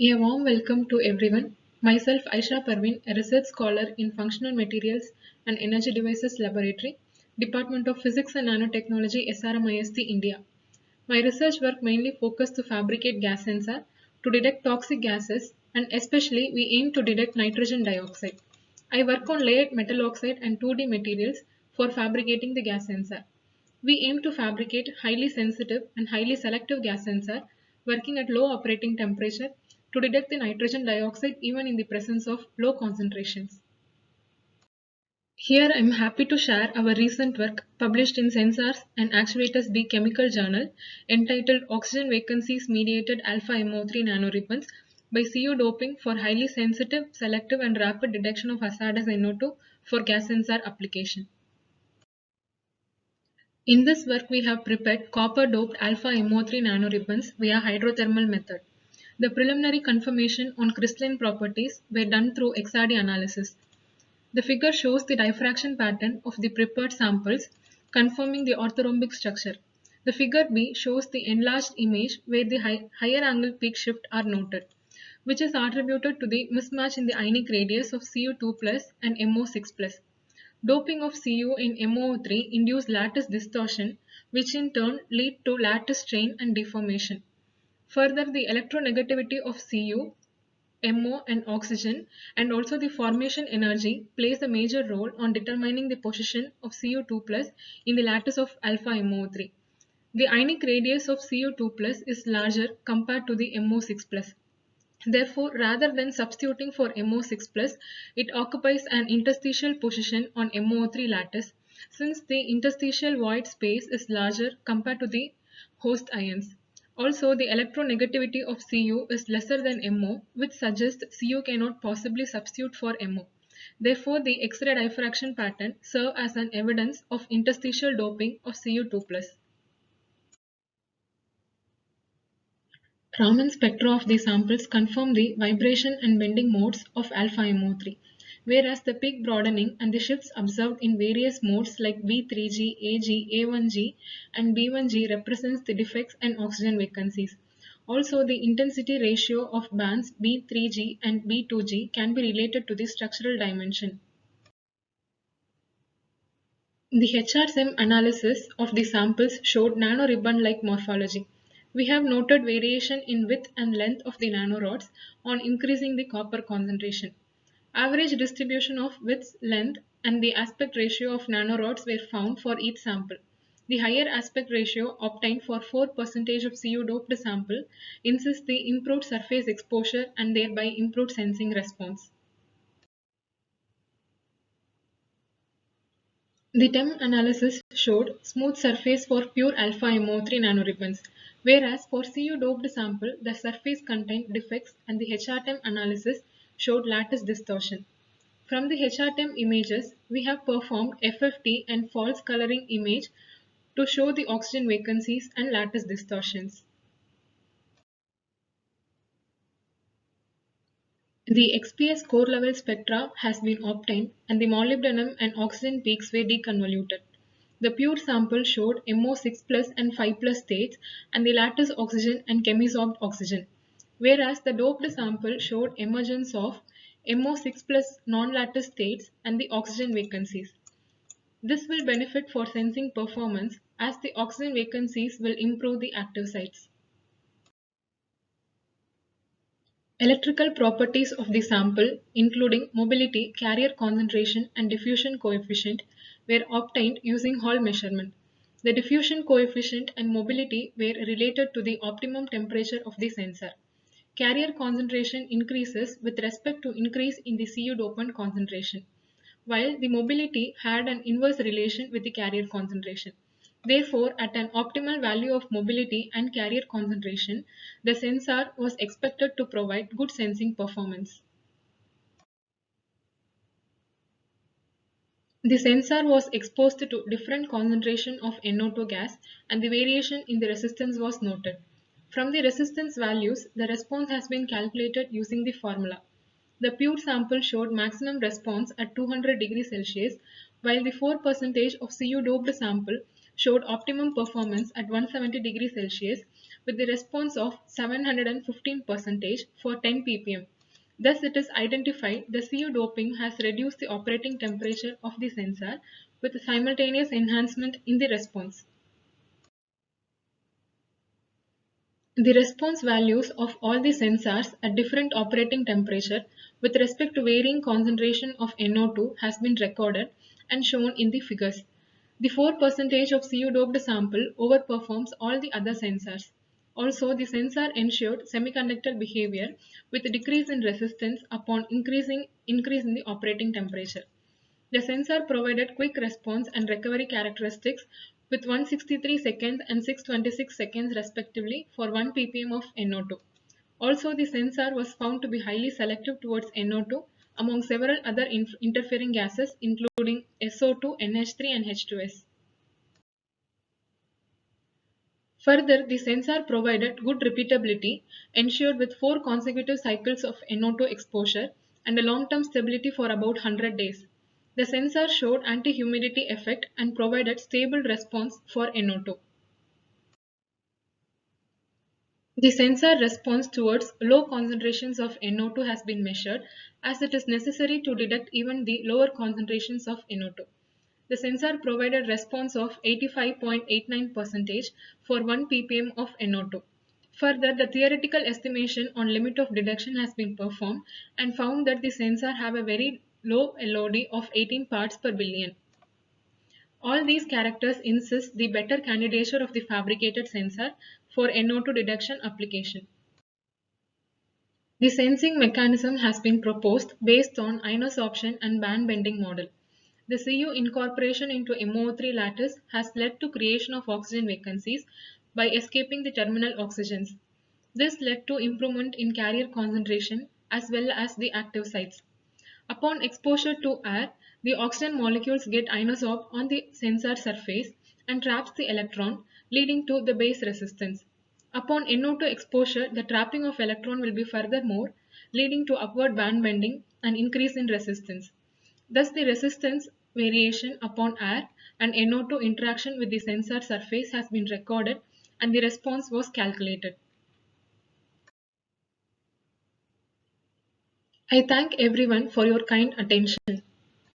A warm welcome to everyone. Myself Aisha Parveen, a research scholar in Functional Materials and Energy Devices Laboratory, Department of Physics and Nanotechnology, SRMIST, India. My research work mainly focused to fabricate gas sensor to detect toxic gases, and especially we aim to detect nitrogen dioxide. I work on layered metal oxide and 2D materials for fabricating the gas sensor. We aim to fabricate highly sensitive and highly selective gas sensor working at low operating temperature to detect the nitrogen dioxide even in the presence of low concentrations. Here I am happy to share our recent work published in Sensors and Actuators B Chemical Journal entitled Oxygen Vacancies Mediated α-MoO3 Nanoribbons by CU doping for highly sensitive, selective and rapid detection of hazardous NO2 for gas sensor application. In this work, we have prepared copper-doped α-MoO3 nanoribbons via hydrothermal method. The preliminary confirmation on crystalline properties were done through XRD analysis. The figure shows the diffraction pattern of the prepared samples, confirming the orthorhombic structure. The figure B shows the enlarged image where the higher angle peak shift are noted, which is attributed to the mismatch in the ionic radius of Cu2+ and MO6+. Doping of Cu in MoO3 induced lattice distortion, which in turn lead to lattice strain and deformation. Further, the electronegativity of Cu, MO and oxygen and also the formation energy plays a major role on determining the position of Cu2+ in the lattice of α-MoO3. The ionic radius of Cu2+ is larger compared to the MO6+. Therefore, rather than substituting for MO6+, it occupies an interstitial position on MoO3 lattice since the interstitial void space is larger compared to the host ions. Also, the electronegativity of Cu is lesser than MO, which suggests Cu cannot possibly substitute for MO. Therefore, the X-ray diffraction pattern serves as an evidence of interstitial doping of Cu2+. Raman spectra of the samples confirm the vibration and bending modes of α-MoO3, whereas the peak broadening and the shifts observed in various modes like B3G, AG, A1G and B1G represents the defects and oxygen vacancies. Also, the intensity ratio of bands B3G and B2G can be related to the structural dimension. The HRSM analysis of the samples showed nanoribbon-like morphology. We have noted variation in width and length of the nanorods on increasing the copper concentration. Average distribution of width, length, and the aspect ratio of nanorods were found for each sample. The higher aspect ratio obtained for 4% of Cu doped sample insists the improved surface exposure and thereby improved sensing response. The TEM analysis showed smooth surface for pure α-MoO3 nanoribbons, whereas for Cu doped sample the surface contained defects and the HRTEM analysis showed lattice distortion. From the HRTEM images, we have performed FFT and false coloring image to show the oxygen vacancies and lattice distortions. The XPS core level spectra has been obtained and the molybdenum and oxygen peaks were deconvoluted. The pure sample showed MO6+ and 5+ states and the lattice oxygen and chemisorbed oxygen, whereas the doped sample showed emergence of MO6+ non-lattice states and the oxygen vacancies. This will benefit for sensing performance as the oxygen vacancies will improve the active sites. Electrical properties of the sample, including mobility, carrier concentration, and diffusion coefficient, were obtained using Hall measurement. The diffusion coefficient and mobility were related to the optimum temperature of the sensor. Carrier concentration increases with respect to increase in the Cu dopant concentration, while the mobility had an inverse relation with the carrier concentration. Therefore, at an optimal value of mobility and carrier concentration, the sensor was expected to provide good sensing performance. The sensor was exposed to different concentration of NO2 gas and the variation in the resistance was noted. From the resistance values, the response has been calculated using the formula. The pure sample showed maximum response at 200 degrees Celsius, while the 4% of Cu doped sample showed optimum performance at 170 degrees Celsius, with the response of 715% for 10 ppm. Thus, it is identified the Cu doping has reduced the operating temperature of the sensor with simultaneous enhancement in the response. The response values of all the sensors at different operating temperature with respect to varying concentration of NO2 has been recorded and shown in the figures. The 4% of Cu doped sample overperforms all the other sensors. Also, the sensor ensured semiconductor behavior with a decrease in resistance upon increase in the operating temperature. The sensor provided quick response and recovery characteristics with 163 seconds and 626 seconds respectively for 1 ppm of NO2. Also, the sensor was found to be highly selective towards NO2 among several other interfering gases including SO2, NH3 and H2S. Further, the sensor provided good repeatability, ensured with 4 consecutive cycles of NO2 exposure and a long-term stability for about 100 days. The sensor showed anti-humidity effect and provided stable response for NO2. The sensor response towards low concentrations of NO2 has been measured as it is necessary to detect even the lower concentrations of NO2. The sensor provided response of 85.89% for 1 ppm of NO2. Further, the theoretical estimation on limit of detection has been performed and found that the sensor have a very low LOD of 18 parts per billion. All these characters insist the better candidature of the fabricated sensor for NO2 detection application. The sensing mechanism has been proposed based on ionosorption and band bending model. The Cu incorporation into MoO3 lattice has led to creation of oxygen vacancies by escaping the terminal oxygens. This led to improvement in carrier concentration as well as the active sites. Upon exposure to air, the oxygen molecules get ionosorbed on the sensor surface and traps the electron, leading to the base resistance. Upon NO2 exposure, the trapping of electron will be furthermore, leading to upward band bending and increase in resistance. Thus, the resistance variation upon air and NO2 interaction with the sensor surface has been recorded and the response was calculated. I thank everyone for your kind attention.